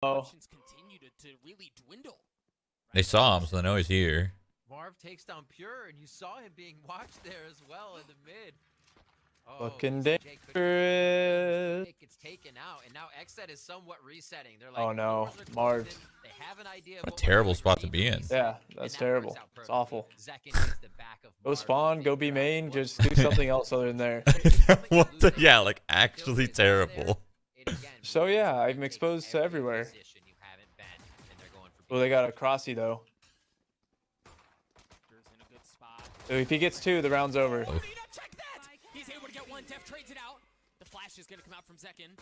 options continue to really dwindle. They saw him, so they know he's here. Marv takes down Pure, and you saw him being watched there as well in the mid. Looking dangerous. It's taken out, and now XSET is somewhat resetting. They're like, Oh no, Marv. They have an idea of What a terrible spot to be in. Yeah, that's terrible. It's awful. Go Go spawn, go be main, just do something else other than there. What the? Yeah, like actually terrible. So yeah, I'm exposed to everywhere. Well, they got a crossy though. So if he gets 2, the round's over. Oh. He's able to get one. Def trades it out. The flash is gonna come out from Zekin.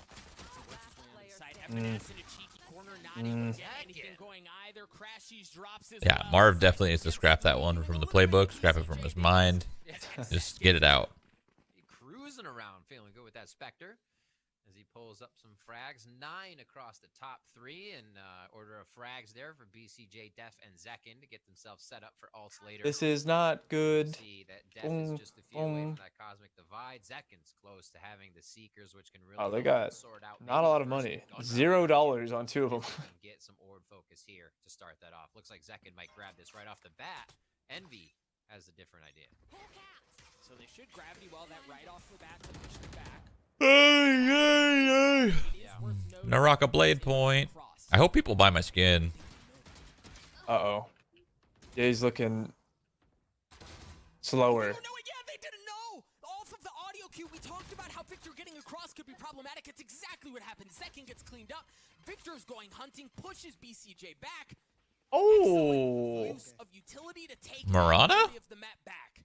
Yeah, Marv definitely needs to scrap that one from the playbook, scrap it from his mind. Just get it out. Cruising around, feeling good with that Spectre. As he pulls up some frags, 9 across the top 3, and order of frags there for BCJ, Def, and Zekin to get themselves set up for ults later. This is not good. See that Def is just a few away from that cosmic divide. Zekin's close to having the Seekers, which can really they got sort out not a lot of money. $0 on 2 of them. Get some orb focus here to start that off. Looks like Zekin might grab this right off the bat. Envy has a different idea. So they should gravity well that right off the bat to push it back. Naraka Blade point. I hope people buy my skin. Uh-oh. Yeah, he's looking slower. No, yeah, they didn't know. Off of the audio cue, we talked about how Victor getting across could be problematic. It's exactly what happened. Zekin gets cleaned up. Victor's going hunting, pushes BCJ back. Oh. Of utility to take Marana? of the map back.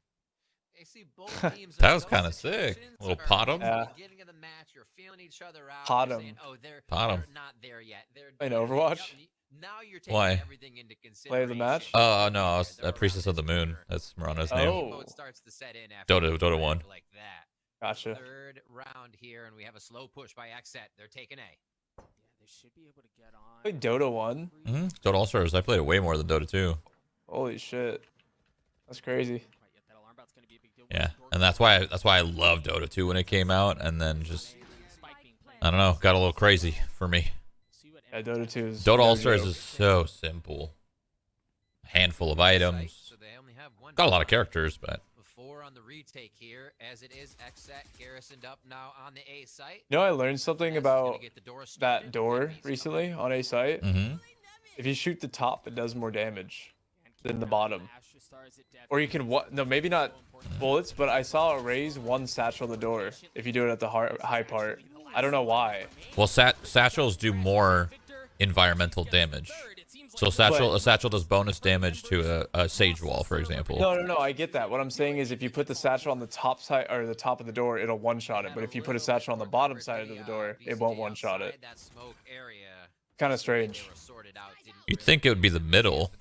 That was kind of sick. A little pot him. Yeah. Beginning of the match, you're feeling each other out. Pot You're 'em. saying, oh, they're not there yet. In Overwatch? Now you're taking Why? everything into consideration. Play of the match? Oh, no, I was a Priestess of the Moon. That's Marana's name. Oh. Dota 1. Like that. Gotcha. Third round here, and we have a slow push by XSET. They're taking A. Yeah, they should be able to get on. Played Dota 1. Dota All-Stars. I played it way more than Dota 2. Holy shit. That's crazy. Yeah, and that's why I loved Dota 2 when it came out, and then just I don't know, got a little crazy for me. Yeah, Dota 2 is Dota All-Stars is so simple. A handful of items. Got a lot of characters, but 4 on the retake here, as it is XSET garrisoned up now on the A site. You know, I learned something about that door recently on A site. If you shoot the top, it does more damage than the bottom. Or you can no, maybe not bullets, but I saw a raise 1 satchel the door if you do it at the high part. I don't know why. Well, satchels do more environmental damage. So a satchel does bonus damage to a sage wall, for example. No, I get that. What I'm saying is if you put the satchel on the top side or the top of the door, it'll one-shot it. But if you put a satchel on the bottom side of the door, it won't one-shot it. Kind of strange. You'd think it would be the middle.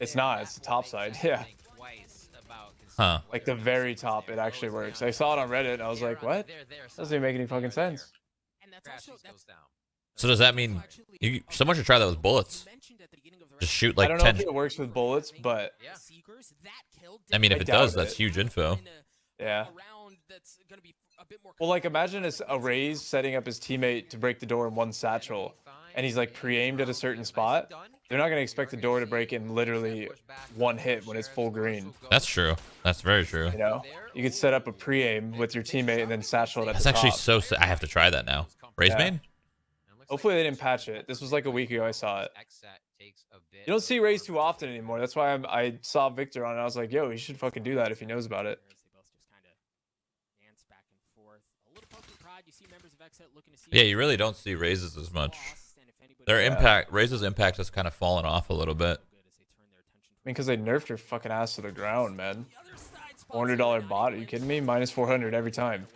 It's not. It's the top side. Yeah. Huh. Like the very top, it actually works. I saw it on Reddit, and I was like, what? Doesn't even make any fucking sense. So does that mean someone should try that with bullets? Just shoot like I don't know 10. if it works with bullets, but I mean, if it does, that's huge info. Yeah. Well, like imagine a Raze setting up his teammate to break the door in 1 satchel, and he's like pre-aimed at a certain spot. They're not going to expect the door to break in literally 1 hit when it's full green. That's true. That's very true. You know, you could set up a pre-aim with your teamate and then satchel it at That's the actually top. so sick. I have to try that now. Raise main? Hopefully they didn't patch it. This was like a week ago I saw it. You don't see Raze too often anymore. That's why I saw Victor on it. I was like, yo, he should fucking do that if he knows about it. Yeah, you really don't see raises as much. Their impact, Raze's impact has kind of fallen off a little bit. I mean, because they nerfed her fucking ass to the ground, man. $400 bot? Are you kidding me? Minus 400 every time.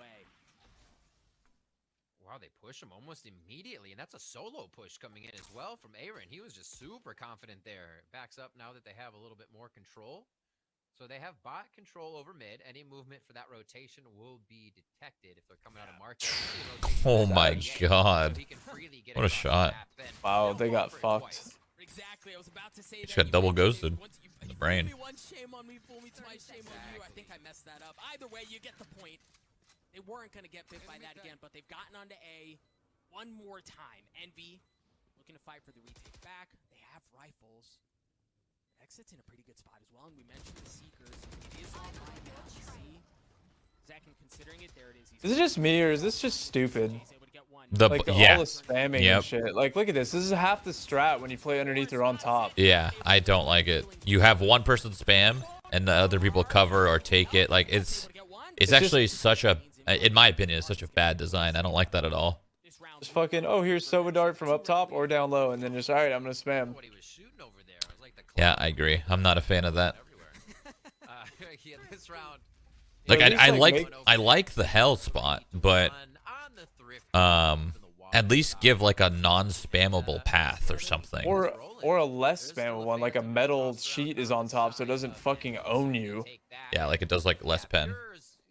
Wow, they push him almost immediately, and that's a solo push coming in as well from Aaron. He was just super confident there. Backs up now that they have a little bit more control. So they have bot control over mid. Any movement for that rotation will be detected if they're coming out of market. Oh my god. What a shot. Wow, they got fucked. Exactly. I was about to say Just got double ghosted in the brain. Shame on me, fool me twice, shame on you. I think I messed that up. Either way, you get the point. They weren't going to get bit by that again, but they've gotten onto A one more time. Envy looking to fight for the retake back. They have rifles. Exit's in a pretty good spot as well, and we mentioned the Seekers. It is online now. You see Zekin considering it. There it is. Is it just me or is this just stupid? He's able to get one. Like yeah. all the spamming and shit. Like, look at this. This is half the strat when you play underneath or on top. Yeah, I don't like it. You have one person spam and the other people cover or take it. Like it's actually such a, in my opinion, it's such a bad design. I don't like that at all. Just fucking, oh, here's Sova Dart from up top or down low, and then just, all right, I'm gonna spam. Yeah, I agree. I'm not a fan of that. Yeah, this round, Like at least, I like the hell spot, but at least give like a non-spammable path or something. Or a less spammable one, like a metal sheet is on top, so it doesn't fucking own you. Yeah, like it does like less pen.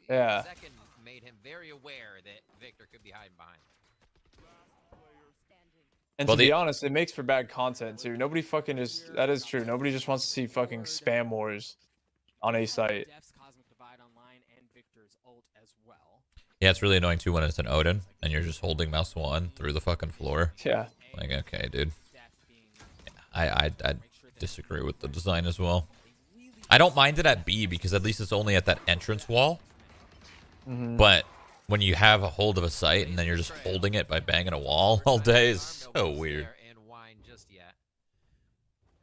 Yeah. Second made him very aware that Victor could be hiding behind. And to be honest, it makes for bad content too. Nobody fucking just, that is true. Nobody just wants to see fucking spam wars on a site. Yeah, it's really annoying too when it's an Odin and you're just holding mouse 1 through the fucking floor. Yeah. Like, okay, dude. Yeah, I disagree with the design as well. I don't mind it at B because at least it's only at that entrance wall. But when you have a hold of a site and then you're just holding it by banging a wall all day is so weird.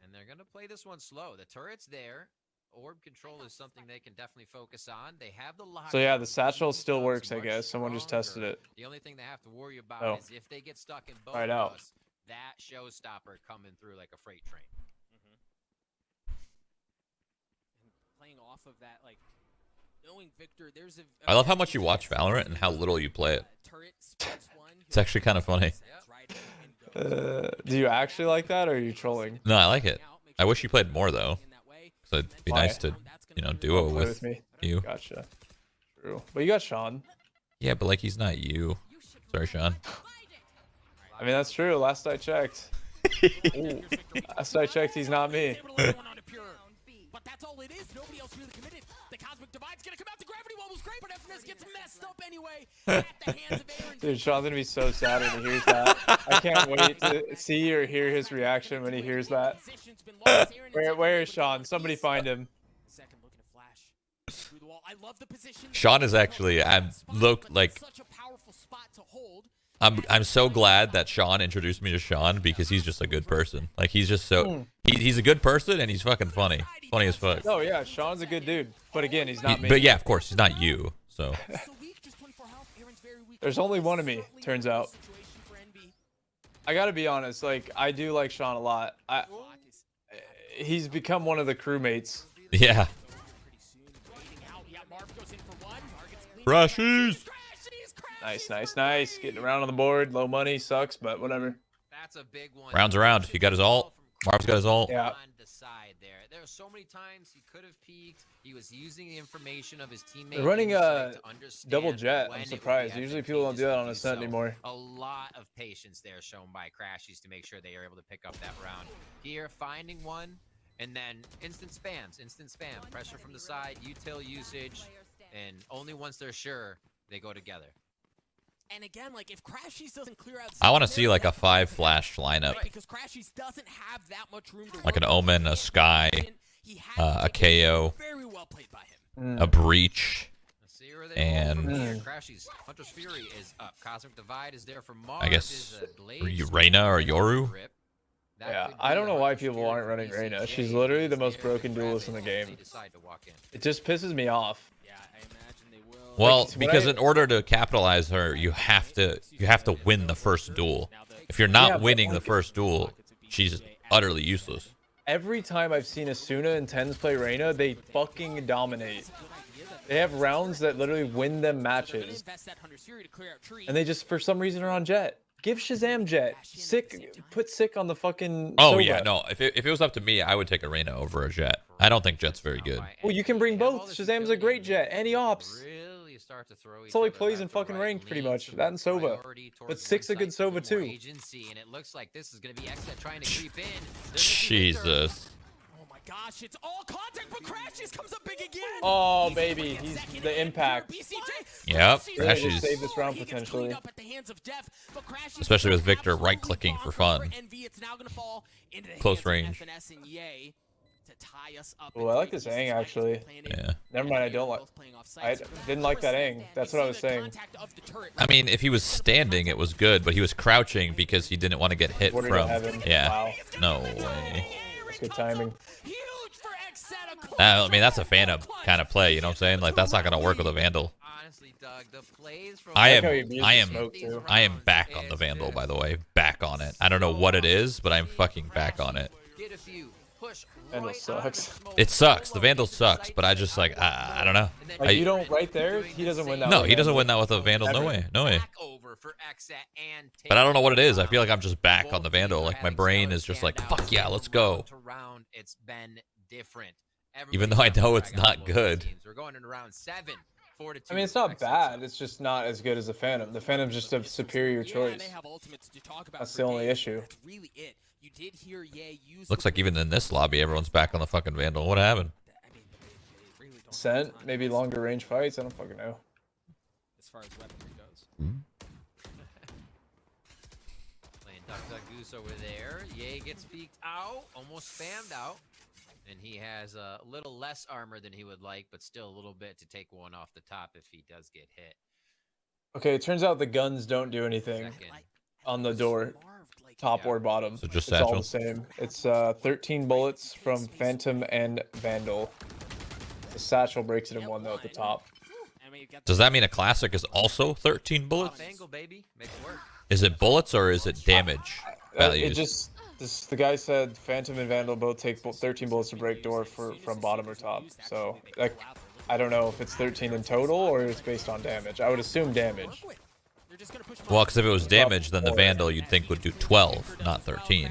And they're gonna play this one slow. The turret's there. Orb control is something they can definitely focus on. They have the lock. So yeah, the satchel still works, I guess. Someone just tested it. The only thing they have to worry about is if they get stuck in both Right of out. us, that showstopper coming through like a freight train. Playing off of that, like knowing Victor, there's a I love how much you watch Valorant and how little you play it. It's actually kind of funny. Do you actually like that, or are you trolling? No, I like it. I wish you played more though. So it'd be nice to, you know, duo with me. you. Gotcha. True. But you got Sean. Yeah, but like he's not you. Sorry, Sean. I mean, that's true. Last I checked. Ooh. Last I checked, he's not me. But that's all it is. Nobody else really committed. The Cosmic Divide's gonna come out. The gravity wall was great, but FNS gets messed up anyway. At the hands of Aaron. Dude, Sean's gonna be so sad when he hears that. I can't wait to see or hear his reaction when he hears that. Where is Sean? Somebody find him. Second looking to flash through the wall. I love the position. Sean is actually, I'm such a powerful spot to hold. I'm so glad that Sean introduced me to Sean because he's just a good person. Like he's just so he's a good person and he's fucking funny. Funny as fuck. Oh yeah, Sean's a good dude. But again, he's not me. But yeah, of course, he's not you. So there's only one of me, turns out. I gotta be honest, like I do like Sean a lot. He's become one of the crewmates. Yeah. Crashies. Nice. Getting around on the board. Low money sucks, but whatever. That's a big one. Rounds around. He got his ult. Marv's got his ult. Yeah. On the side there. There are so many times he could have peeked. He was using the information of his teammates. They're running a double jet. I'm surprised. Usually people don't do that on ASCENT anymore. A lot of patience there shown by Crashies to make sure they are able to pick up that round. Here, finding one, and then instant spams. Instant spam. Pressure from the side, util usage, and only once they're sure, they go together. And again, like if Crashies doesn't clear out, I want to see like a 5 flash lineup. Because Crashies doesn't have that much room to like an Omen, a Sky, a KO, very well played by him. a Breach, and Crashies, Hunter's Fury is up. Cosmic Divide is there for Mars. I guess Reyna or Yoru. Yeah, I don't know why people aren't running Reyna. She's literally the most broken duelist in the game. It just pisses me off. Well, because in order to capitalize her, you have to win the first duel. If you're not winning the first duel, she's utterly useless. Every time I've seen Asuna and Tens play Reyna, they fucking dominate. They have rounds that literally win them matches. And they just, for some reason, are on Jet. Give Shazam Jet. Put Sick on the fucking Oh, Sova. yeah, no. If it was up to me, I would take a Reyna over a Jet. I don't think Jet's very good. Well, you can bring both. Shazam's a great Jet. And he ops. Start to throw That's all he plays in fucking ranked, pretty much. That and Sova. But Sick's a good Sova, too. And it looks like this is going to be XSET trying to creep in. Jesus. Oh my gosh, it's all contact, but Crashies comes up big again. Oh, baby, he's the impact. Yep, Really just Crashies. save this round potentially. Especially with Victor right-clicking for fun. Close range. Oh, I like this Aang actually. Yeah. Never mind, I don't like. I didn't like that Aang. That's what I was saying. I mean, if he was standing, it was good, but he was crouching because he didn't want to get hit Order from. to heaven. Yeah. Wow. No way. That's good timing. I mean, that's a Phantom kind of play. You know what I'm saying? Like, that's not gonna work with a Vandal. Honestly, Doug, the plays from I like how he abused the smoke, too. am back on the Vandal, by the way. Back on it. I don't know what it is, but I'm fucking back on it. Get a few, push Vandal right sucks. out of the smoke. It sucks. The Vandal sucks, but I just like I don't know. Like, you don't right there. He doesn't win that. No, with he doesn't Vandal. win that with a Vandal. No way. No way. Back over for XSET and But I don't know what it is. I feel like I'm just back on the Vandal. Like my brain is just like, fuck yeah, let's go. To round, it's been different. Even though I know it's not good. We're going into round 7. 4-2. I mean, it's not bad. It's just not as good as the Phantom. The Phantom's just a superior choice. That's the only issue. Looks like even in this lobby, everyone's back on the fucking Vandal. What happened? Ascent, maybe longer range fights. I don't fucking know. As far as weaponry goes. Playing Duck Duck Goose over there. Ye gets peeked out, almost spammed out. And he has a little less armor than he would like, but still a little bit to take one off the top if he does get hit. Okay, it turns out the guns don't do anything on the door, top or bottom. So just it's all satchel? the same. It's 13 bullets from Phantom and Vandal. The satchel breaks it in one though at the top. Does that mean a classic is also 13 bullets? Off angle, baby. Make it work. Is it bullets or is it damage It values? just the guy said Phantom and Vandal both take 13 bullets to break door from bottom or top. So like, I don't know if it's 13 in total or it's based on damage. I would assume damage. Well, because if it was damage, then the Vandal you'd think would do 12, not 13.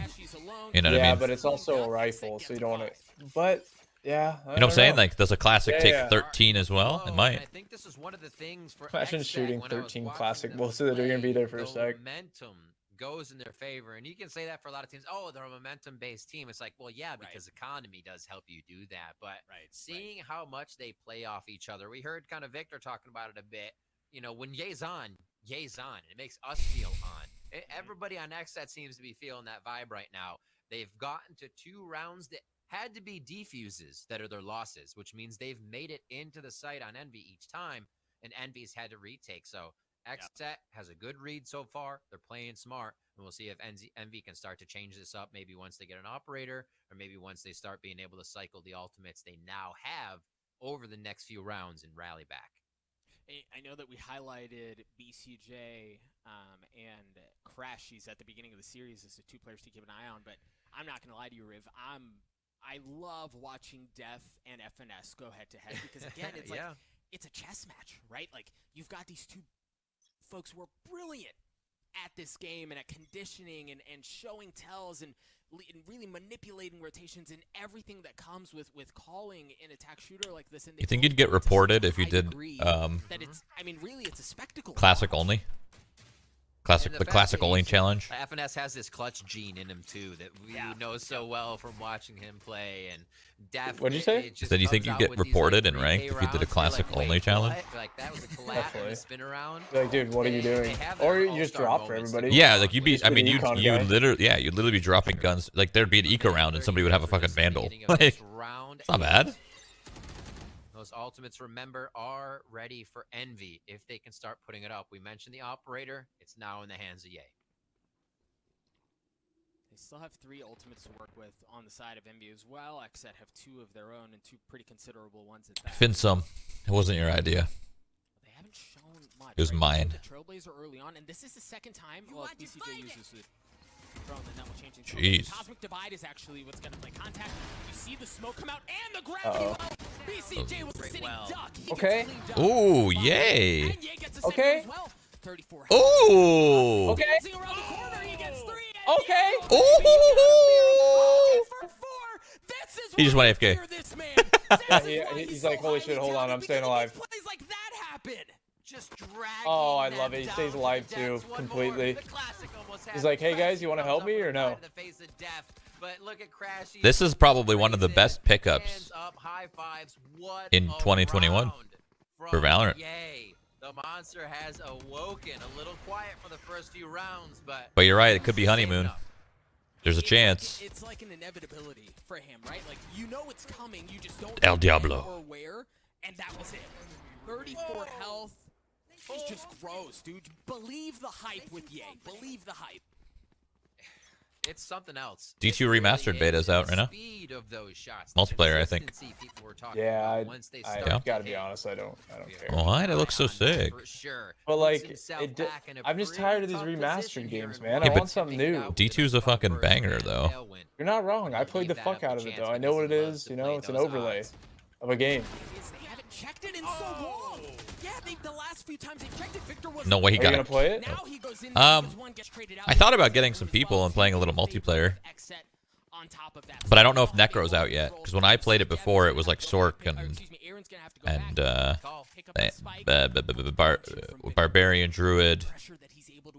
You know what I Yeah, mean? but it's also a rifle, so you don't want to. But yeah, You know what I'm saying? Like, does a classic Yeah, take yeah. 13 as well? It And might. I think this is one of the things for Imagine XSET shooting when I was 13 watching classic them bullets that are gonna be there for a the sec. Momentum goes in their favor, and you can say that for a lot of teams. Oh, they're a momentum-based team. It's like, well, yeah, because economy does help you do that. But seeing how much they play off each other, we heard kind of Victor talking about it a bit. You know, when Ye's on. It makes us feel on. Everybody on XSET seems to be feeling that vibe right now. They've gotten to 2 rounds that had to be defuses that are their losses, which means they've made it into the site on Envy each time, and Envy's had to retake. So XSET has a good read so far. They're playing smart, and we'll see if Envy can start to change this up maybe once they get an operator, or maybe once they start being able to cycle the ultimates they now have over the next few rounds and rally back. I know that we highlighted BCJ and Crashies at the beginning of the series as the 2 players to keep an eye on, but I'm not going to lie to you, Riv. I love watching Def and FNS go head-to-head because, again, it's like it's a chess match, right? Like, you've got these 2 folks who are brilliant at this game and at conditioning and showing tells and really manipulating rotations and everything that comes with calling an attack shooter like this. And You think you'd get reported if you did that it's, I mean, really, it's a spectacle. classic only? The classic only challenge? FNS has this clutch gene in him too that we know so well from watching him play. And Def, What'd you say? Then you think you'd get reported and ranked if you did a classic only challenge? Like that was a collapse and a spin around. Like, dude, what are you doing? Or you just drop for everybody. Yeah, like you'd be. I mean, Just be the you econ guy. literally, you'd literally be dropping guns. Like there'd be an eco round and somebody would have a fucking Vandal. Like, it's not bad. Those ultimates, remember, are ready for Envy if they can start putting it up. We mentioned the operator. It's now in the hands of Ye. They still have 3 ultimates to work with on the side of Envy as well. XSET have 2 of their own and 2 pretty considerable ones at that. Finsum, it wasn't your idea. They haven't shown much. It was mine. The Trailblazer early on, and this is the second time BCJ uses the drone, and that will change things. Jeez. Cosmic Divide is actually what's going to play contact. You see the smoke come out and the gravity well. BCJ was a sitting duck. He Okay. gets cleaned up. Ooh, yay. And Ye gets a second Okay. as well. 34. Ooh. Okay. Dancing around the corner, he gets 3. and Okay. Ye Ooh. for 4. This is He just why went we AFK. fear this man. Yeah, This is why he's so like, holy highly shit, hold on, touted I'm staying because he alive. makes plays like that happen. Just dragging Oh, I them love it. He down stays to alive the too, depths. One completely. more. The classic almost He's has like, it. hey, guys, you wanna Crashies help comes me up or no? right in the face of Def, But look at Crashy. This is probably one of the best pickups Hands up, high fives. What in a 2021 round for from Valorant. Yay. The monster has awoken. A little quiet for the first few rounds, but But you're right, it could be honeymoon. There's a chance. It's like an inevitability for him, right? Like, you know it's coming, you just don't El know Diablo. when or where, and that was it. 34 health. It's just gross, dude. Believe the hype with Ye. Believe the hype. it's something else. D2 It really remastered beta is out right now. Speed of those shots. Multiplayer, I think. Consistency people were talking Yeah, about once they I start gotta to be hit. honest. I don't care. Why? It looks so sick. For sure. But Puts like, himself back in a I'm just pretty tired of these tough remastered position here games, in man. one I Yeah, want but something pick new. out with D2's a fun fucking first banger, and though. tailwind. You're not wrong. I You played the leave that fuck up to out of it chance though. I because know what he it loves is. to You play know, it's an those overlay odds. of a game. They haven't checked it in so long. Yeah, the last few times they checked it, Victor was No way he Are you got gonna it. play it? Now he goes in Um, one gets traded out. I thought about getting some people and playing a little multiplayer. On top of that. But I don't know if Necro's out yet, because when I played it before, it was like Sork and Barbarian, Druid,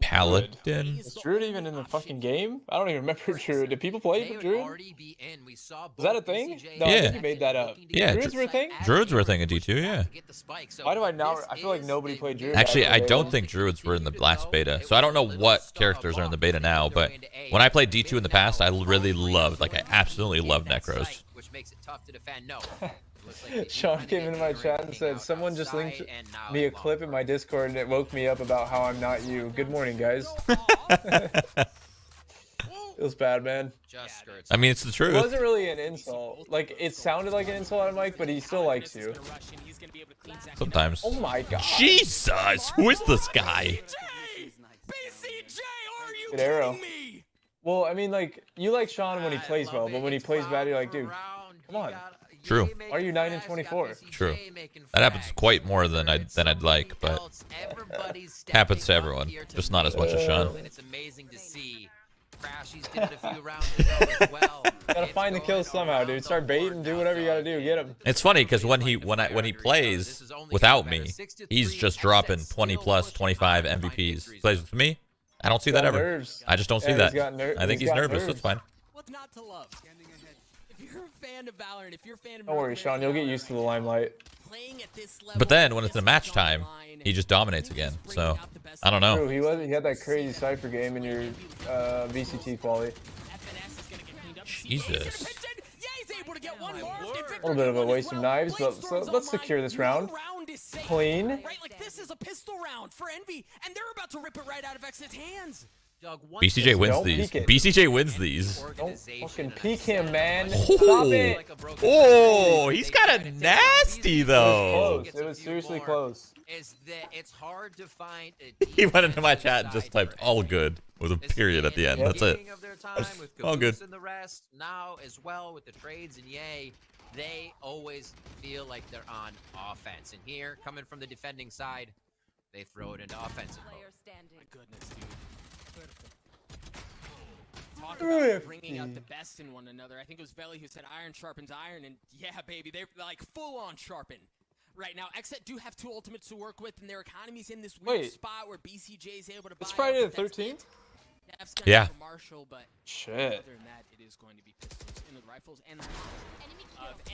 Paladin. Is Druid even in the fucking game? I don't even remember Druid. Did people play They for would Druid? already be in. We saw Is that a both thing? BCJ No, I Yeah. think you made that up. Yeah, Druids were a thing? Druids were a thing in D2, yeah. Why do I now? I feel like nobody played Druid. Actually, I back in the don't day. think Druids were in the last beta, so I don't know what characters are in the beta now, but when I played D2 in the past, I really loved, like I absolutely loved Necros. Which makes it tough to defend. No. Sean came into my chat and said, someone just linked me a clip in my Discord and it woke me up about how I'm not you. Good morning, guys. It was bad, man. I mean, it's the It truth. wasn't really an insult. Like, it sounded like an insult on Mike, but he still likes you. Sometimes. Oh my god. Jesus! Who is this guy? BCJ, are you Good arrow. kidding me? Well, I mean, like, you like Sean when he plays well, but when he plays bad, you're like, dude, come on. True. Why are you 9 and 24? True. That happens quite more than I'd like, but happens to everyone, just not as much as Sean. It's amazing to see. Crashy's did it a few rounds ago as well. Gotta find the kill somehow, dude. Start baiting, do whatever you gotta do, get him. It's funny because when he plays without me, he's just dropping 20 plus, 25 MVPs. He plays with me, I don't see that ever. Nerves. I just don't see Yeah, that. I think he's got nervous. nerves. That's fine. What's not to love? If you're a fan of Valorant, if you're a fan of Don't worry, Sean. You'll get used to the limelight. playing at this level, But then when it's in a match time, he just dominates again. So I don't know. True, he had that crazy Cypher game in your VCT quality. FNS is gonna get cleaned up. Jesus. Ye's able to get one more. A little bit of a waste of knives, but let's secure this round. Clean. Right, like this is a pistol round for Envy, and they're about to rip it right out of XSET's hands. BCJ wins Don't these. peek it. BCJ wins these. Don't fucking peek him, man. Oh. Stop it. Oh, he's kind of nasty though. Close. It was seriously close. Is that it's hard to find He went into my chat and just typed all good with a period at the end. That's it. All good. And the rest now as well with the trades and Yay, they always feel like they're on offense. And here, coming from the defending side, they throw it into offensive mode. My goodness, dude. Talk about bringing out the best in one another. I think it was Veli who said iron sharpens iron, and yeah, baby, they're like full-on sharpen. Right now, XSET do have two ultimates to work with, and their economy's in this weird spot where BCJ is able to buy. It's Friday the 13th? Yeah. Marshall, but shit. Other than that, it is going to be pistols in the rifles and the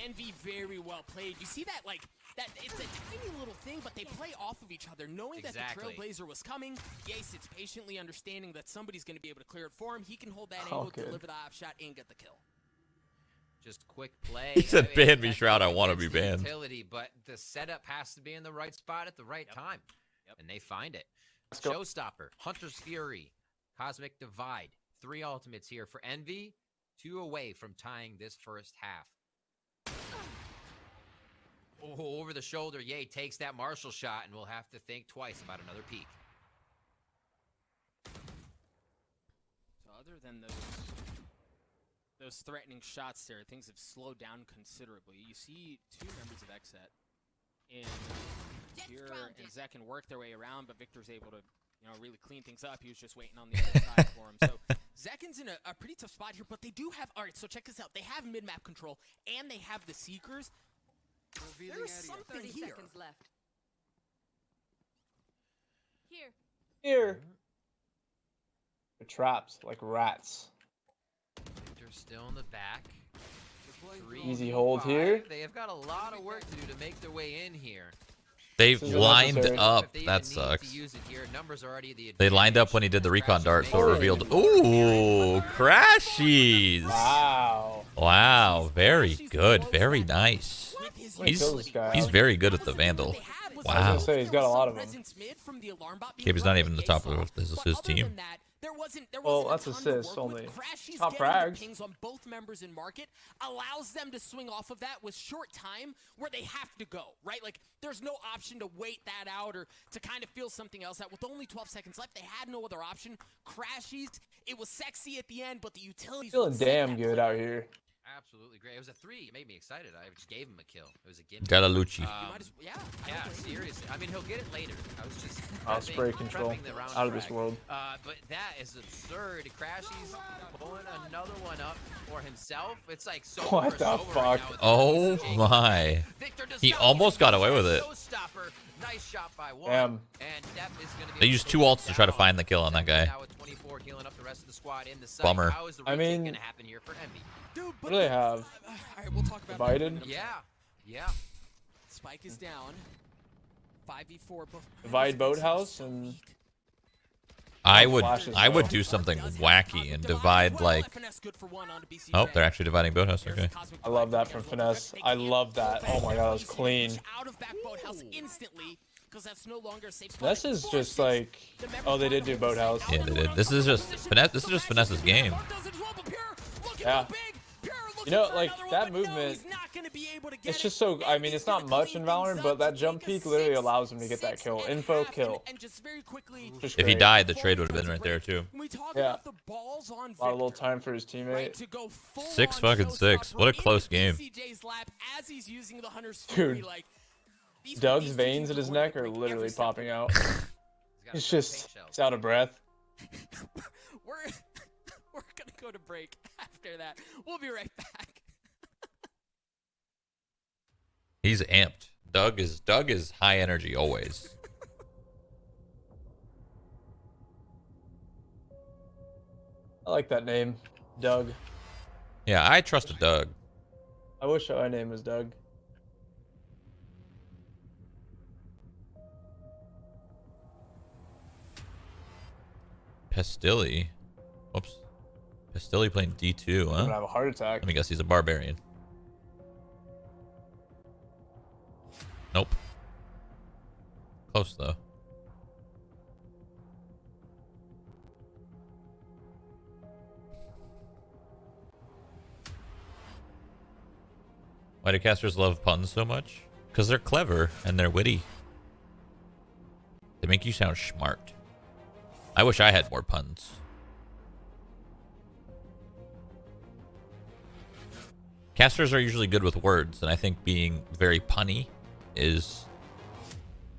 Envy very well played. You see that, like, that it's a tiny little thing, but they play off of each other, knowing that the Trailblazer was coming. Ye sits patiently understanding that somebody's going to be able to clear it for him. He can hold that angle, deliver the op shot, and get the kill. Just quick play. He said, "Ban me, Shroud. I want to be banned." But the setup has to be in the right spot at the right time, and they find it. Let's go. Showstopper, Hunter's Fury, Cosmic Divide. 3 ultimates here for Envy. 2 away from tying this first half. Oh, over the shoulder, Ye takes that Marshall shot, and we'll have to think twice about another peek. So other than those threatening shots there, things have slowed down considerably. You see 2 members of XSET in here and Zek can work their way around, but Victor's able to, you know, really clean things up. He was just waiting on the other side for him. So Zekin's in a pretty tough spot here, but they do have, all right, so check this out. They have mid-map control, and they have the Seekers. There's something here. Seconds left. Here. They're traps, like rats. Victor They're still in the back. Easy hold here. They have got a lot of work to do to make their way in here. They've lined unnecessary. up. They That even need sucks. to use it here. Numbers are already the They lined up when he did the recon dart, so it revealed. Ooh, crashies. Wow. Wow, very good, very nice. How many kills this guy He's have? very good at the Vandal. I was Wow. gonna say he's got a lot of them. Gabe's not even the top of his team. Well, that's assists only. Top frags. Pings on both members in market allows them to swing off of that with short time where they have to go, right? Like, there's no option to wait that out or to kind of feel something else out. With only 12 seconds left, they had no other option. Crashies, it was sexy at the end, but the utilities Feeling damn good out here. Absolutely great. It was a 3. It made me excited. I just gave him a kill. It was a gimme. Galalucci. Yeah, seriously. I mean, he'll get it later. I was just Spray control. the round Out of this frag. world. But that is absurd. Crashy's pulling another one up for himself. It's like so. What the fuck? Oh my. He almost got away with it. Nice shot by one. Damn. And Def is gonna be They able used to 2 take ults to try to down. find the kill on that guy. Now with 24, healing up the rest of the squad in the site. Bummer. How is the I retake mean- gonna happen here for Envy? Dude, What do they have? All right, we'll talk about Divided? Yeah. Spike is down. 5v4. Divide boathouse and I flashes, would though. do something wacky and divide like. Oh, they're actually dividing boathouse. Okay. I love that from Finesse. I love that. Oh my god, that was clean. Out of back boathouse instantly, because that's no longer a safe spot. Finesse is just like, oh, they did do boathouse. Yeah, they did. This is just finesse. This is just Finesse's game. Yeah. You know, like that movement. It's just so. I mean, it's not much in Valorant, but that jump peak literally allows him to get that kill. Info kill. Just If he great. died, the trade would have been right there too. Yeah. A lot of little time for his teammate. 6 fucking 6. What a close game. Dude. Doug's veins in his neck are literally popping out. He's just he's out of breath. We're gonna go to break after that. We'll be right back. He's amped. Doug is high energy always. I like that name, Doug. Yeah, I trusted Doug. I wish my name was Doug. Pestilli. Oops. Pestilli playing D2, I'm huh? gonna have a heart attack. Let me guess, he's a barbarian. Nope. Close though. Why do casters love puns so much? Because they're clever and they're witty. They make you sound smart. I wish I had more puns. Casters are usually good with words, and I think being very punny is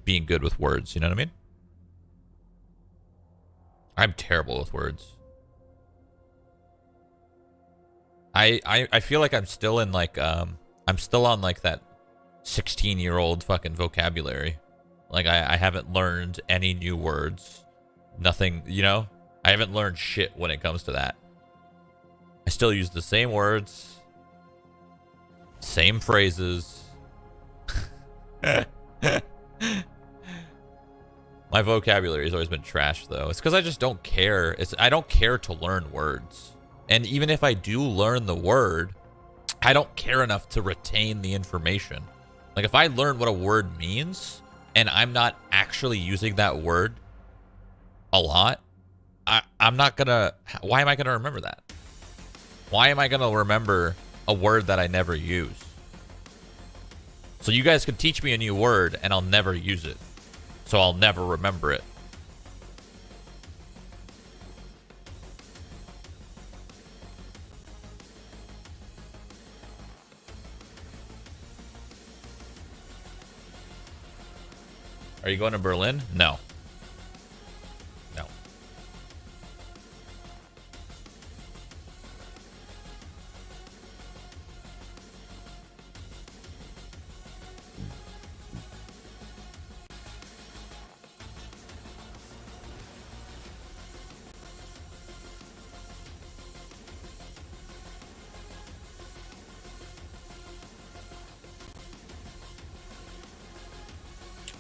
being good with words. You know what I mean? I'm terrible with words. I feel like I'm still in like I'm still on like that 16-year-old fucking vocabulary. Like I haven't learned any new words. Nothing, you know? I haven't learned shit when it comes to that. I still use the same words, same phrases. My vocabulary has always been trash though. It's because I just don't care. I don't care to learn words. And even if I do learn the word, I don't care enough to retain the information. Like if I learn what a word means and I'm not actually using that word a lot, I'm not gonna, why am I gonna remember that? Why am I gonna remember a word that I never use? So you guys could teach me a new word and I'll never use it. So I'll never remember it. Are you going to Berlin? No. No.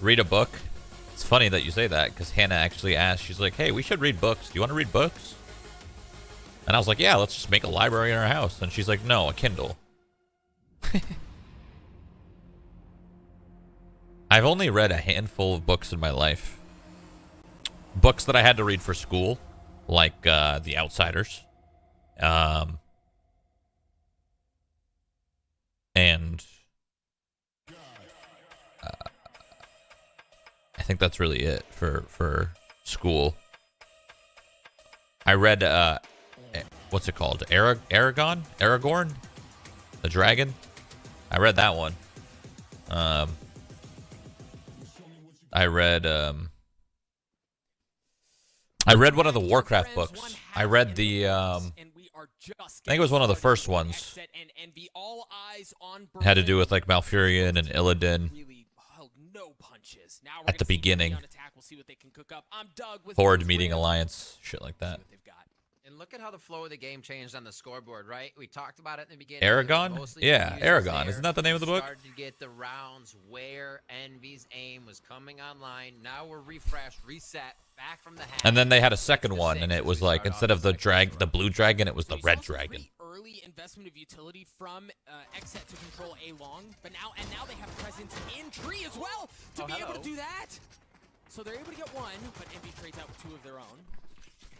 read a book. It's funny that you say that because Hannah actually asked. She's like, "Hey, we should read books. Do you want to read books?" And I was like, "Yeah, let's just make a library in our house." And she's like, "No, a Kindle." I've only read a handful of books in my life. Books that I had to read for school, like The Outsiders. And I think that's really it for school. I read what's it called? Aragorn? The Dragon? I read that one. I read one of the Warcraft books. I read the I think it was one of the first ones. It had to do with like Malfurion and Illidan at the beginning. Horde meeting Alliance, shit like that. And look at how the flow of the game changed on the scoreboard, right? We talked about it in the beginning. Aragon? Yeah, Aragon. Isn't that the name of the book? Started to get the rounds where Envy's aim was coming online. Now we're refreshed, reset, back from the half. And then they had a second one, and it was like instead of the blue dragon, it was the red dragon. Early investment of utility from XSET to control A long, but now they have presence in tree as well to be able to do that. So they're able to get one, but Envy trades out with two of their own.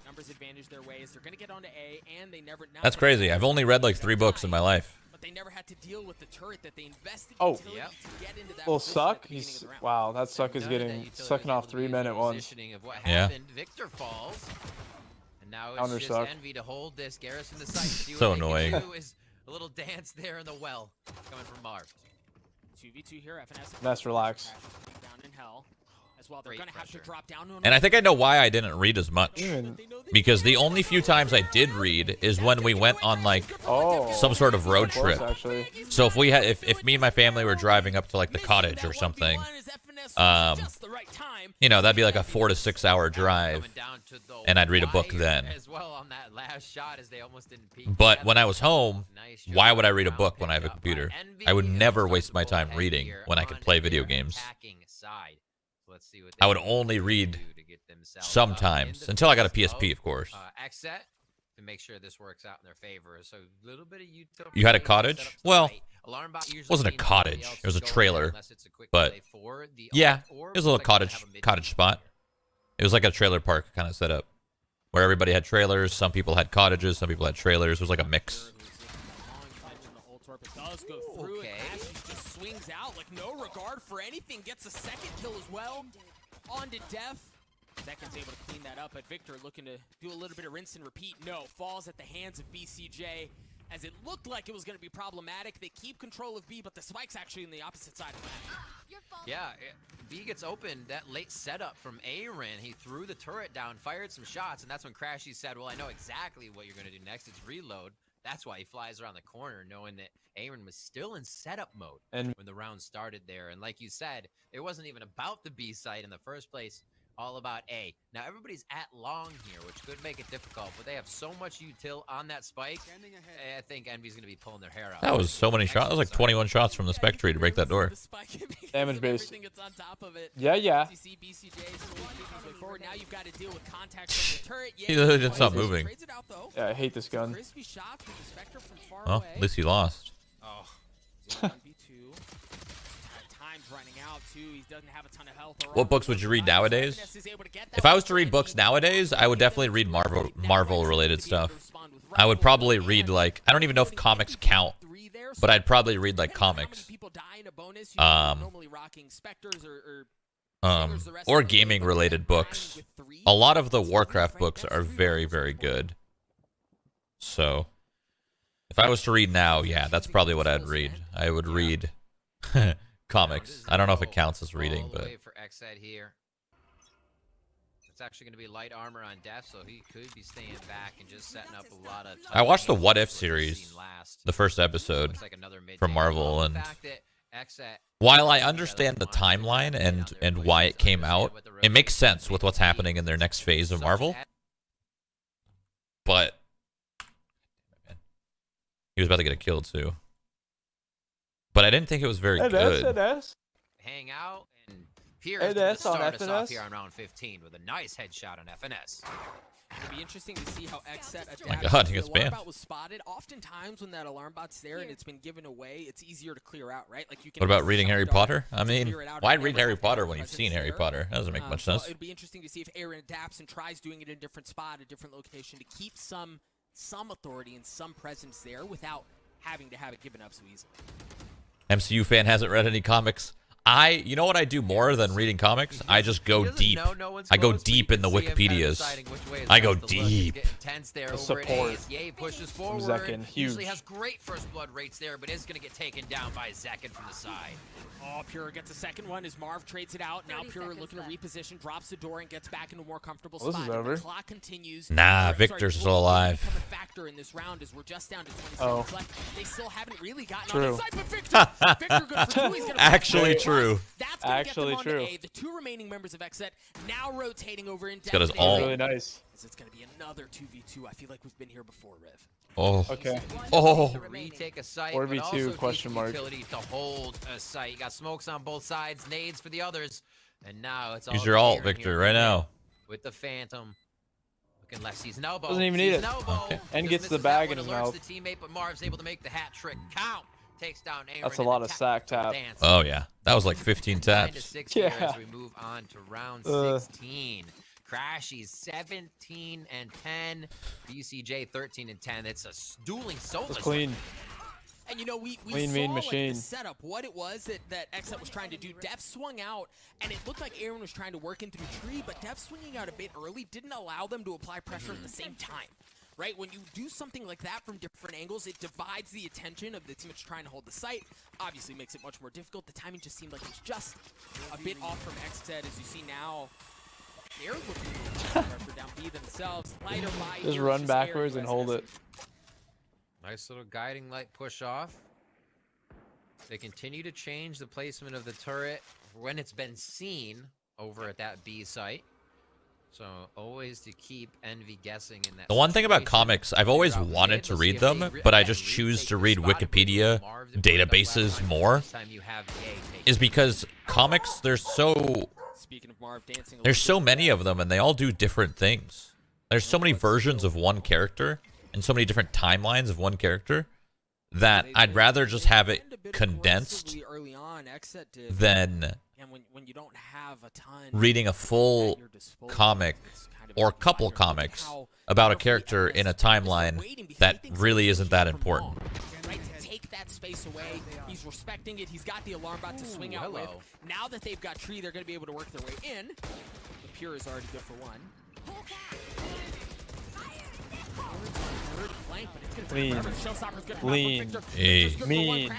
Numbers advantage their ways. They're going to get onto A, and they never. That's crazy. I've only read like 3 books in my life. But they never had to deal with the turret that they invested. Oh, to get into that well, position Suck. at the beginning of He's the round. wow. That Suck is getting sucking off 3 men at once. Yeah. Victor falls. And now Counter it's just Suck. Envy to hold this Garrison to sight. See So what they can annoying. do is a little dance there in the well coming from Marv. 2v2 here. FNS. Ness, relax. Down in hell. As well, they're Great going to have to pressure. drop down. And I think I know why I didn't read as much. Even Because the only few times I did read is when we went on like some sort of road of course, trip. actually. So if we had, if me and my family were driving up to like the cottage or something, you know, that'd be like a 4 to 6 hour drive, and I'd read a book then. As well on that last shot as they almost didn't peek But together. when I was home, Nice why job. would I read a Round book when I have a pick up computer? by Envy. I would never Starting waste to my pull time ahead reading here when I could on play video their games. attacking side. So let's see what I they would can only do read to get themselves sometimes, in the until I got a face PSP, of course. XSET to make sure this works out in their favor. So a little bit of utility. You had a set up cottage? to the Well, right. Alarm bot usually wasn't a means nobody cottage. else It was a is going trailer, there unless it's a quick but play for the yeah, alt, or it was a little looks like they're gonna have a mid cottage spot. here. It was like a trailer park kind of setup, where everybody had trailers. Some people had cottages. Some people had trailers. It was like a mix. Okay. Just swings out like no regard for anything. Gets a second kill as well. On to Def. Second's able to clean that up, but Victor looking to do a little bit of rinse and repeat. No, falls at the hands of BCJ. As it looked like it was going to be problematic. They keep control of B, but the spike's actually on the opposite side of the map. Yeah, B gets open. That late setup from Aaron. He threw the turret down, fired some shots, and that's when Crashy said, well, I know exactly what you're going to do next. It's reload. That's why he flies around the corner, knowing that Aaron was still in setup mode when the round started there. And like you said, it wasn't even about the B site in the first place. All about A. Now everybody's at long here, which could make it difficult, but they have so much util on that spike. I think Envy's going to be pulling their hair out. That was so many shots. That was like 21 shots from the spec tree to break that door. Damage base. Yeah. Yeah. Now you've got to deal with contact from the turret. He literally didn't stop moving. Yeah, I hate this gun. Well, at least he lost. Oh. Time's running out too. He doesn't have a ton of health. What books would you read nowadays? If I was to read books nowadays, I would definitely read Marvel related stuff. I would probably read like, I don't even know if comics count, but I'd probably read like comics. Or gaming related books. A lot of the Warcraft books are very, very good. So if I was to read now, yeah, that's probably what I'd read. I would read comics. I don't know if it counts as reading, but For XSET here. It's actually going to be light armor on Def, so he could be staying back and just setting up a lot of. I watched the What If series, last. the first episode Looks like another mid from take. Marvel, The and fact that XSET while I understand the timeline and why it came out, it makes sense with what's happening in their next phase of Marvel. But he was about to get a kill too. But I didn't think it was very good. hang out and Pierce to FNS on start us off FNS? here on round 15 with a nice headshot on FNS. It'll be interesting to see how XSET adapts. Oh my God, he The gets alarm banned. bot was spotted. Oftentimes when that alarm bot's there and it's been given away, it's easier to clear out, right? Like you can. What about reading Harry Potter? I mean, clear it out why and read never Harry have to have Potter a when you've presence seen Harry there. Potter? That doesn't make much sense. It'd be interesting to see if Aaron adapts and tries doing it in a different spot, a different location, to keep some authority and some presence there without having to have it given up so easily. MCU fan hasn't read any comics. You know what I do more than reading comics? I just go deep. I go deep in the Wikipedias. I go deep. The support. Yay pushes forward. Zekin, huge. Usually has great first blood rates there, but is going to get taken down by Zekin from the side. Oh, Pure gets a second one as Marv trades it out. Now Pure looking to reposition, drops the door, and gets back into a more comfortable This spot. is over. The clock continues. Nah, Victor's still alive. Become a factor in this round as we're just down to 20 Oh. seconds left. They still haven't really gotten True. on the side, but Victor good for two. He's gonna Actually plus. true. That's gonna Actually get them true. onto A. The two remaining members of XSET now rotating over in. got his Destiny. ult. Really nice. It's going to be another 2v2. I feel like we've been here before, Riv. Oh. Okay. Oh. To retake a site, 4v2 but also question mark. utility to hold a site. You got smokes on both sides, nades for the others, and now it's all Use your ult, Aaron here Victor, right now. with the Phantom. Looking left, sees an elbow. Doesn't even sees need an it. elbow. Okay. And Just gets the misses bag that in one, his alerts mouth. the teammate, but Marv's able to make the hat trick count. Takes down Aaron. That's a and lot of attack sack tap. dance. Oh yeah, that was like 15 9 to taps. 6 here Yeah. as we move on to round Ugh. 16. Crashies 17 and 10. BCJ 13 and 10. It's a dueling soulless. It's clean. And you know, we Lean, saw mean like, machine. the setup, what it was that XSET was trying to do. Def swung out, and it looked like Aaron was trying to work into the tree, but Def swinging out a bit early didn't allow them to apply pressure at the same time. Right? When you do something like that from different angles, it divides the attention of the team that's trying to hold the site. Obviously makes it much more difficult. The timing just seemed like it was just a bit off from XSET. As you see now, they're looking for pressure down B themselves. Lighter by Just here, run it's backwards Aaron and hold it. Nice little guiding light push off. They continue to change the placement of the turret when it's been seen over at that B site. So always to keep Envy guessing in that. The one thing about situation. comics, I've always Figure out wanted mid, to let's read see if them, they but I again just choose retake to the read spot. Wikipedia Marv's important up last databases time. more. This time you have the A taken. Is because comics, there's so Marv dancing a there's little so bit many there. of them, and they all do different things. There's so many versions of one character and so many different timelines of one character that I'd rather just have it condensed Early on, XSET did, than and when you don't have a ton reading a at full your disposal, comic it's kind of or a couple reminder of comics how about a carefully character FNS in a is timeline waiting because that he thinks really it's isn't that from important. long, right? To take that space away, he's respecting it. He's got the alarm bot to swing out with. hello. Now that they've got tree, they're going to be able to work their way in. The Pure is already good for one. Lean. Lean. Hey. Mean.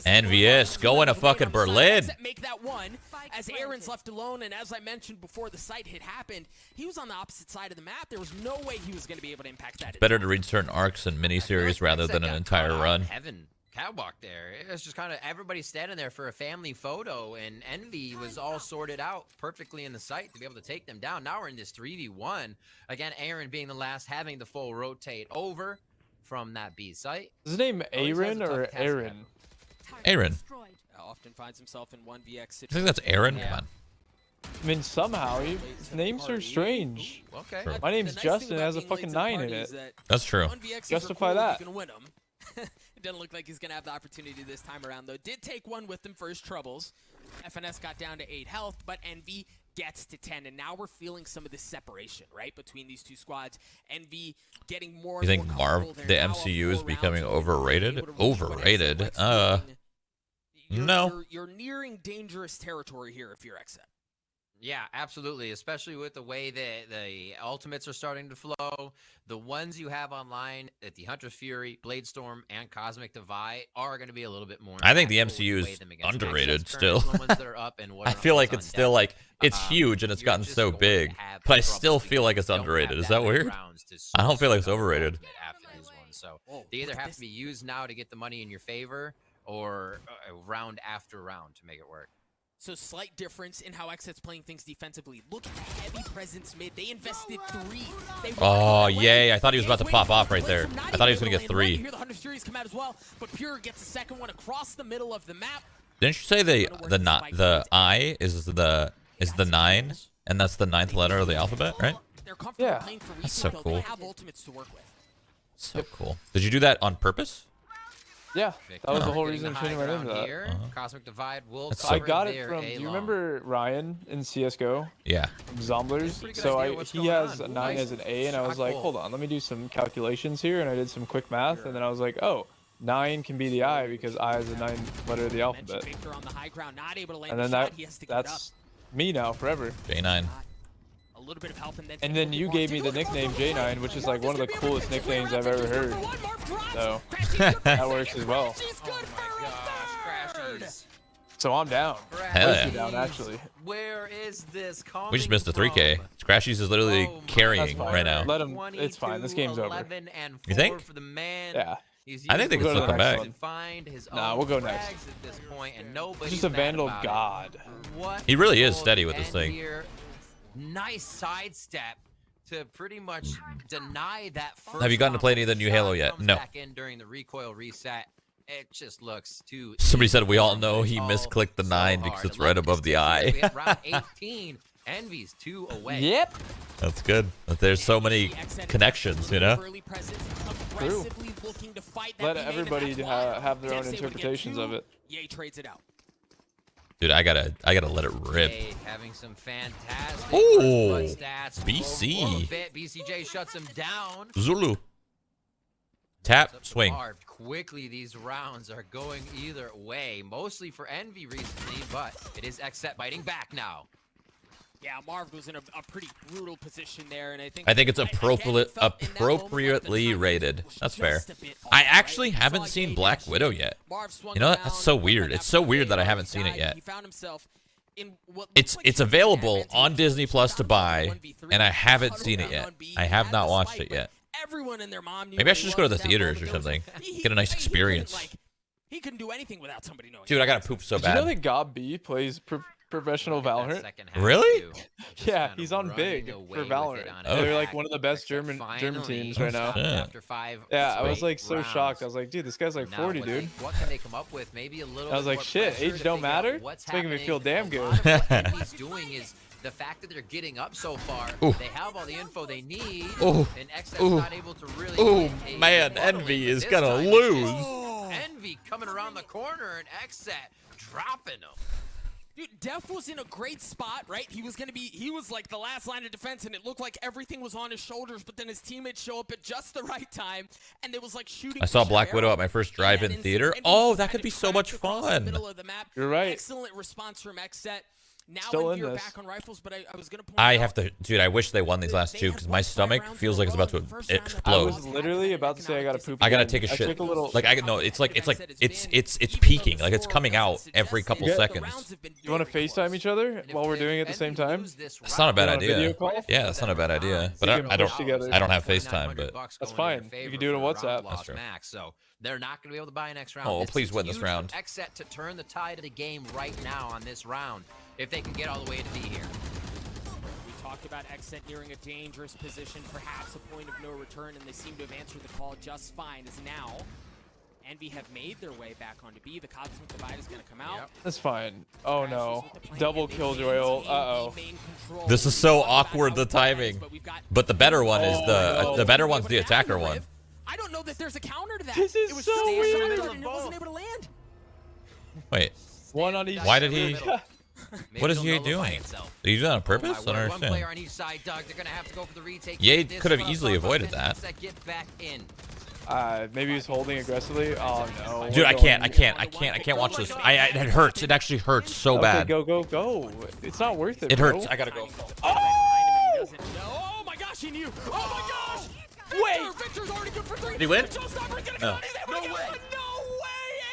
Envious, going to fucking Berlin. Make that one as Aaron's left alone, and as I mentioned before the site hit happened, he was on the opposite side of the map. There was no way he was going to be able to impact that. Better to read certain arcs and miniseries rather than an entire run. Heaven catwalk there. It was just kind of everybody standing there for a family photo, and Envy was all sorted out perfectly in the site to be able to take them down. Now we're in this 3v1. Again, Aaron being the last, having the full rotate over from that B site. Is his name Always has a Aaron tough or task Aaron? Aaron. Often finds himself in 1vx I situation. think that's Aaron. Yeah. Come on. I mean, somehow names are strange. Okay. True. My name's The nice Justin. thing It has a about being fucking late to the 9 in party it. is that That's true. 1vxs Justify are cool, that. You can win them. It doesn't look like he's going to have the opportunity this time around, though. Did take one with him for his troubles. FNS got down to 8 health, but Envy gets to 10, and now we're feeling some of this separation, right, between these two squads. Envy getting more You and think more Marv, comfortable. the They're now up MCU is 4 becoming rounds, so they're overrated? able to reach what Overrated? XSET likes doing. No. You're nearing dangerous territory here if you're XSET. Yeah, absolutely. Especially with the way that the ultimates are starting to flow. The ones you have online at the Hunter's Fury, Bladestorm, and Cosmic Divide are going to be a little bit more. I think the impactful when MCU you is weigh them against underrated Access still. currently, the ones that are up and what I are feel like on it's still deck. like it's huge and it's You're gotten just so going to big, have but I trouble still because feel like you it's don't have underrated. Is that many weird? rounds to I don't feel like it's source your overrated. ultimate after these ones. So Oh, they either look at have this. to be used now to get the money in your favor, or round after round to make it work. So slight difference in how XSET's playing things defensively. Look at the heavy presence mid. They invested 3. They Oh, walked away. yay. I thought he was about to Wait pop for off the right play there. from not I thought he was even going to able get land. 3. You hear the Hunter's Furies come out as well, but Pure gets a second one across the middle of the map. Didn't you say the eye is the is the 9, and that's the 9th letter of the alphabet, right? Yeah. That's so cool. They have ultimates to work with. So cool. Did you do that on purpose? Yeah, that was the whole Getting reason the I changed high my name to ground that. here. Cosmic Divide will That's I cover got it their from. Do you A-long. remember Ryan in CS:GO? Yeah. Zomblers. pretty good So idea what's he going has on. a 9 Nice as an A, and I was shot like, goal. hold on, let me do some calculations here, and I did some quick math, and then I was like, oh, 9 can be the I because I is the 9th letter of the alphabet. Victor on the high ground, not able to land And the then shot. He has to give it up. that's me now forever. J9. A little bit of help, And then you gave me the nickname J9, which is like one of the coolest nicknames I've ever heard. So that works as well. So I'm down. Hell Way yeah. too down, actually. Where is this coming We just missed the 3K. from? Crashies is literally Oh my carrying God. right now. Let him. It's fine. This game's over. 11 and You think? 4 For the man. Yeah. He's I think they using can still the come back. frags to find his Nah, own we'll go next. frags at this point, and nobody's He's just a mad Vandal about it. god. What He really is will steady with this end thing. here? Nice sidestep to pretty much deny that first. Have you gotten to play any of the new shot. Halo yet? Comes No. Back in during the recoil reset. It just looks too. Somebody said we all easy. know he Oh, misclicked the so 9 because hard. it's And right look, above the this eye. we hit round 18. Envy's 2 away. Yep. That's good. But there's so many connections, you know? True. Let everybody have their own interpretations of it. Yay trades it out. Dude, I gotta let it rip. Hey, having some fantastic Ooh, first blood stats. BC. A little bit. BCJ shuts him down. Zulu. Tap, swing. Marv, quickly these rounds are going either way, mostly for Envy recently, but it is XSET biting back now. Yeah, Marv was in a pretty brutal position there, and I think it's appropriately rated. That's fair. I actually haven't seen Black Widow yet. You know what? That's so weird. It's so weird that I haven't seen it yet. It's available on Disney Plus to buy, and I haven't seen it yet. I have not watched it yet. Everyone and their mom knew Maybe I should he just go to was the that theaters or moment. There was something. Get a nice experience. He couldn't do anything without somebody knowing. Dude, I gotta poop so Did you know bad. that Gob B plays professional Valorant? Really? Yeah, he's on big for Valorant. Oh. They're like one of the best German teams right now. Yeah. After 5 Yeah, I was straight like so rounds. shocked. I was like, dude, this guy's like Now 40, what dude. What can they come up with? Maybe a little. I was bit like, more shit, pressure age to don't figure out matter? what's It's making me feel happening. damn A good. lot of what Envy's doing is the fact that they're getting up so far. Ooh. They have all the info they need. Ooh. And XSET's Ooh. not able to really. Ooh, get a man, muddling, Envy but is this gonna time it's lose. just Envy coming around the corner and XSET dropping them. Dude, Def was in a great spot, right? He was like the last line of defense, and it looked like everything was on his shoulders, but then his teammates show up at just the right time, and it was like shooting. I saw for Black Shell Widow at my first in drive-in that theater. instance, and he Oh, just that had could to be so crash much across the fun. middle of the map. You're right. Excellent response from XSET. Now Still in Envy are this. back on rifles, but I was gonna point I out, have to, dude. I wish they won these last two because my stomach feels like it's about to I explode. was literally about to say I gotta poop. I gotta again. take a I shit. took a little. Like it's peaking. Like it's coming out every couple seconds. You want to FaceTime each other while we're doing it at the same time? That's not a bad You want a video idea. call? Yeah, that's not a bad idea. But You I can don't. push together. I don't have FaceTime, but That's fine. You can do it on WhatsApp. That's true. Max, so they're not going to be able to buy a next round. Oh, well, It's please win this huge for round. XSET to turn the tide of the game right now on this round if they can get all the way to be here. We talked about XSET nearing a dangerous position, perhaps a point of no return, and they seem to have answered the call just fine. As now, Envy have made their way back onto B. The Cosmic Divide is going to come out. Yep. That's fine. Oh no. Double killjoy ult. Uh-oh. This is so awkward, the timing. But the better one is the better one's the attacker one. I don't know that there's a counter to that. This is it was so just weird. standard and it wasn't able to land. Wait, One on each. why did he? Maybe What is he'll Ye nullify doing? himself. Did he do that on Oh purpose? my I don't word, one player understand. on each side, Doug. They're gonna have to go for the retake. Ye This could have round, easily but avoided then that. XSET get back in. Maybe he's holding aggressively. Oh no. Dude, We're I going- can't watch this. It hurts. It actually hurts so Okay, bad. go. It's not worth it. It bro. hurts. I gotta go. Oh my gosh, he knew. Oh my gosh. Wait. Victor's already good for 3. Did he win? No way.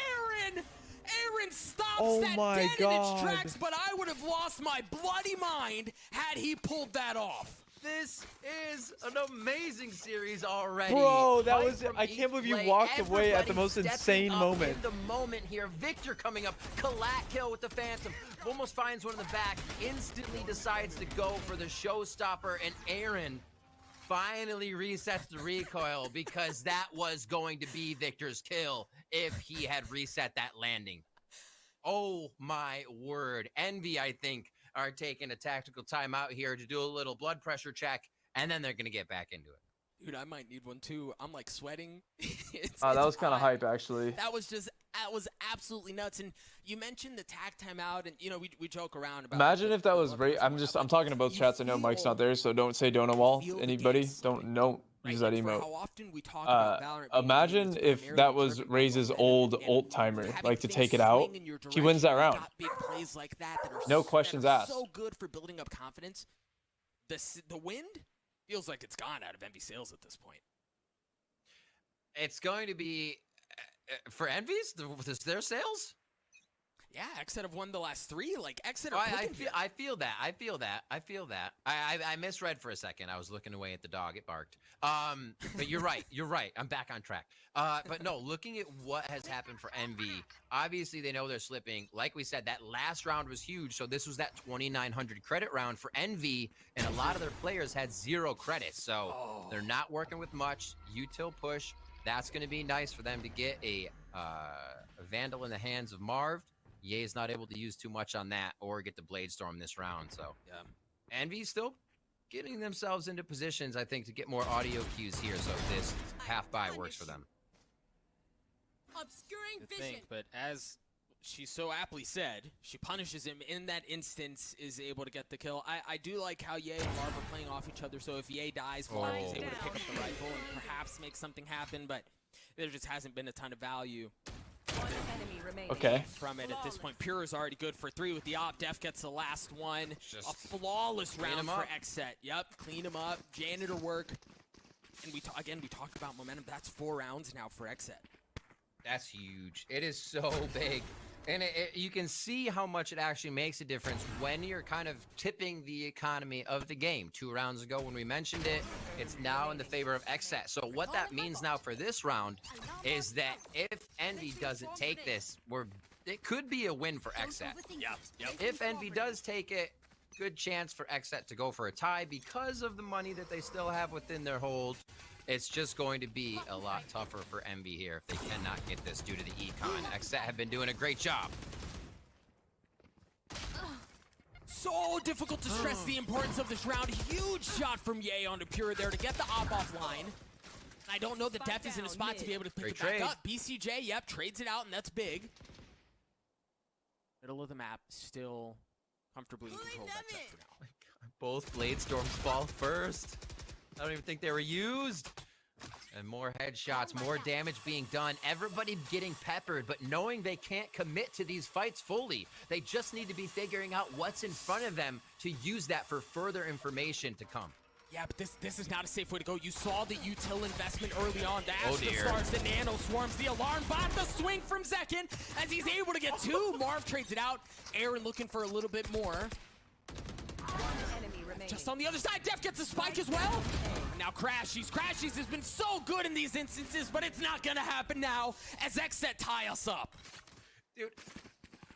Aaron. Aaron stops Oh that my dead in its God. tracks, but I would have lost my bloody mind had he pulled that off. This is an amazing series already. Bro, that Fight was- from I can't each believe you play. walked away at the Everybody most stepping insane up moment. in the moment here. Victor coming up, collat kill with the Phantom. Almost finds one in the back, instantly decides to go for the showstopper, and Aaron finally resets the recoil because that was going to be Victor's kill if he had reset that landing. Oh my word. Envy, I think, are taking a tactical timeout here to do a little blood pressure check, and then they're going to get back into it. Dude, I might need one too. I'm like sweating. That was kind of hype, actually. That was absolutely nuts. And you mentioned the tag timeout, and you know we joke around about. Imagine if that was I'm talking to both chats. I know Mike's not there, so don't say Dona Wall. Anybody, don't use that emote. How often we talk about Valorant imagine if that was Raze's old ult timer, like to take it out. He wins that round. Big plays like that no questions asked. So good for building up confidence. The wind feels like it's gone out of Envy sales at this point. It's going to be for Envy's their sales. Yeah, XSET have won the last 3. Like XSET are I feel that. I misread for a second. I was looking away at the dog. It barked. But you're right. You're right. I'm back on track. But no, looking at what has happened for Envy, obviously they know they're slipping. Like we said, that last round was huge. So this was that 2,900 credit round for Envy, and a lot of their players had 0 credits. So they're not working with much. Util push. That's going to be nice for them to get a Vandal in the hands of Marv. Ye's not able to use too much on that or get the Blade Storm this round. So Envy's still getting themselves into positions, I think, to get more audio cues here. So this half buy works for them. Obscuring vision. But as she so aptly said, she punishes him in that instance, is able to get the kill. I do like how Ye and Marv are playing off each other. So if Ye dies, Marv is able to pick up the rifle and perhaps make something happen. But there just hasn't been a ton of value. Okay. From it at this point. Pure is already good for 3 with the op. Def gets the last one. A flawless round for XSET. Yep, clean him up. Janitor work. And we talked about momentum. That's 4 rounds now for XSET. That's huge. It is so big. And you can see how much it actually makes a difference when you're kind of tipping the economy of the game. 2 rounds ago when we mentioned it, it's now in the favor of XSET. So what that means now for this round is that if Envy doesn't take this, it could be a win for XSET. Yep. If Envy does take it, good chance for XSET to go for a tie because of the money that they still have within their hold. It's just going to be a lot tougher for Envy here if they cannot get this due to the econ. XSET have been doing a great job. So difficult to stress the importance of this round. Huge shot from Ye onto Pure there to get the op offline. I don't know that Def is in a spot to be able to pick it back up. BCJ, yep, trades it out, and that's big. Middle of the map, still comfortably in control of XSET for now. Oh my God. Both Blade Storms fall first. I don't even think they were used. And more headshots, more damage being done. Everybody getting peppered, but knowing they can't commit to these fights fully. They just need to be figuring out what's in front of them to use that for further information to come. Yeah, but this is not a safe way to go. You saw the util investment early on. The Astra Stars, the Nano Swarms, the alarm bot, the swing from Zekin as he's able to get 2. Marv trades it out. Aaron looking for a little bit more. Just on the other side, Def gets a spike as well. And now Crashies has been so good in these instances, but it's not gonna happen now as XSET tie us up. Dude,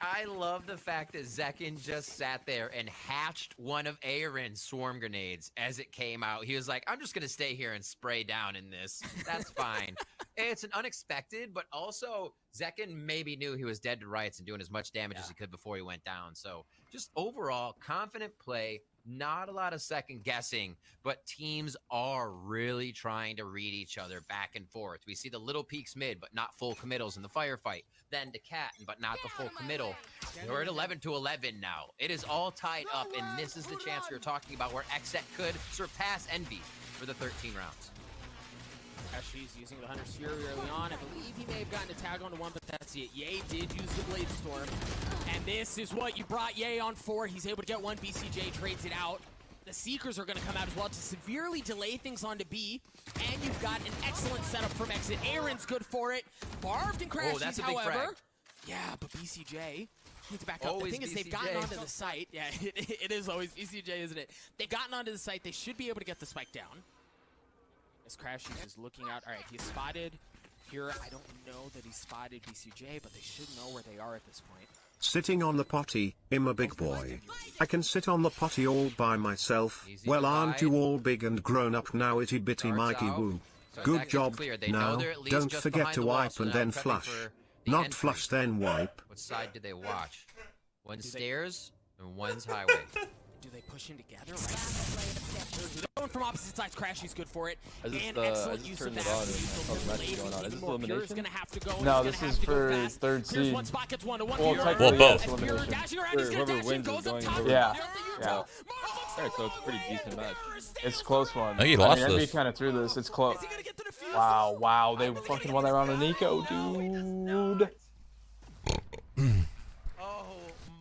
I love the fact that Zekin just sat there and hatched one of Aaron's swarm grenades as it came out. He was like, I'm just gonna stay here and spray down in this. That's fine. It's an unexpected, but also Zekin maybe knew he was dead to rights and doing as much damage as he could before he went down. So just overall, confident play. Not a lot of second guessing, but teams are really trying to read each other back and forth. We see the little peaks mid, but not full committals in the firefight. Then to Cat, but not the full committal. We're at 11-11 now. It is all tied up, and this is the chance we were talking about where XSET could surpass Envy for the 13 rounds. She's using the Hunter's Fury early on. I believe he may have gotten a tag onto 1, but that's it. Ye did use the Blade Storm. And this is what you brought Ye on for. He's able to get 1. BCJ trades it out. The Seekers are going to come out as well to severely delay things onto B. And you've got an excellent setup from XSET. Aaron's good for it. Barbed and Crashies, however. Yeah, but BCJ needs to back up. The thing is, they've gotten onto the site. Yeah, it is always BCJ, isn't it? They've gotten onto the site. They should be able to get the spike down. As Crashies is looking out. All right, he's spotted here. I don't know that he spotted BCJ, but they should know where they are at this point. Sitting on the potty, I'm a big boy. I can sit on the potty all by myself. Well, aren't you all big and grown up now, itty bitty Mikey woo? Good job. Now, don't forget to wipe and then flush. Not flush then wipe. What side did they watch? One stairs, And one's highway. Do they push in together? Right? They're going from opposite sides. Crashy's good for it. I just, And I excellent just use turned of it that. on and I saw the match going on. Is this elimination? Gonna have to go. No, this is for third seed. One spot gets 1-1. Well, Pure. technically, Well, yes, both. elimination. Whoever wins is going over. Yeah. Yeah. Alright, so it's a pretty decent match. It's a close one. I think he lost Envy this. kind of threw this. It's close. Wow, wow. They fucking won that round of Nico, dude. Oh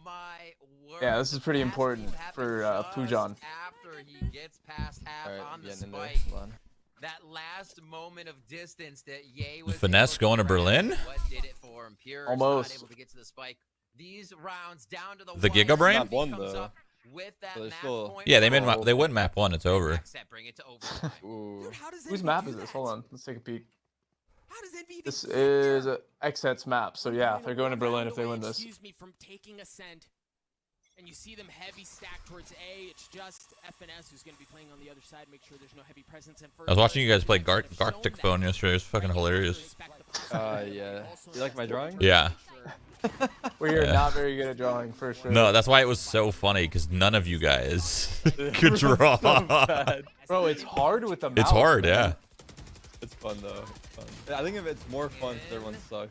my word. Yeah, this is pretty important for Pujan. After he gets past half Alright, on the getting in there. spike. Hold on. That last moment of distance that Ye was Finesse able going to grab, Berlin? What did it for him? Pure is Almost. not able to get to the spike. These rounds down to the The wire. Giga Brain? Not one, Comes though. up with that So there's match still- point. Yeah, they win map 1. It's over. XSET bring it to overtime. Ooh. Dude, how does Whose Envy map do is this? that? Hold on. Let's take a peek. How does Envy even This get is there? XSET's map. So yeah, they're going to Berlin if they Away, win this. Excuse me from taking Ascent. And you see them heavy stacked towards A. It's just FNS who's going to be playing on the other side. Make sure there's no heavy presence. And I was watching you guys play Garctic Phone yesterday. It was fucking hilarious. Yeah. You like my drawing? Yeah. We are Yeah. not very good at drawing, for sure. No, that's why it was so funny, because none of you guys could draw. Bro, it's hard with the mouse. It's hard, man. yeah. It's fun though. It's fun. I think if it's more fun because everyone sucks.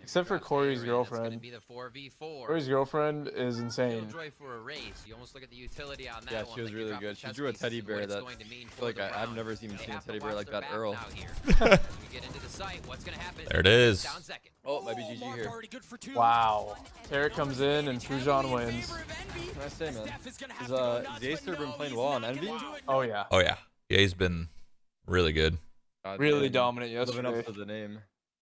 Except for Corey's It's gonna girlfriend. be the 4v4. Corey's girlfriend is insane. Killjoy for a race. You almost look at the utility on that Yeah, one. she was like you really drop the good. She chess drew a pieces teddy and bear what it's that going to mean I for feel like the I've round. never even They seen a have to teddy bear watch like their that back Earl. now here. As we get into the site, what's gonna happen? There it is. Down second. Oh, might be GG Mark here. already good for 2. Wow. Tarek comes in and Pujan wins. What can I say, man? Has Zacer been playing well on Envy? Oh yeah. Oh, yeah. Yeah, he's been really good. God Really damn. dominant Living yesterday. up to the name.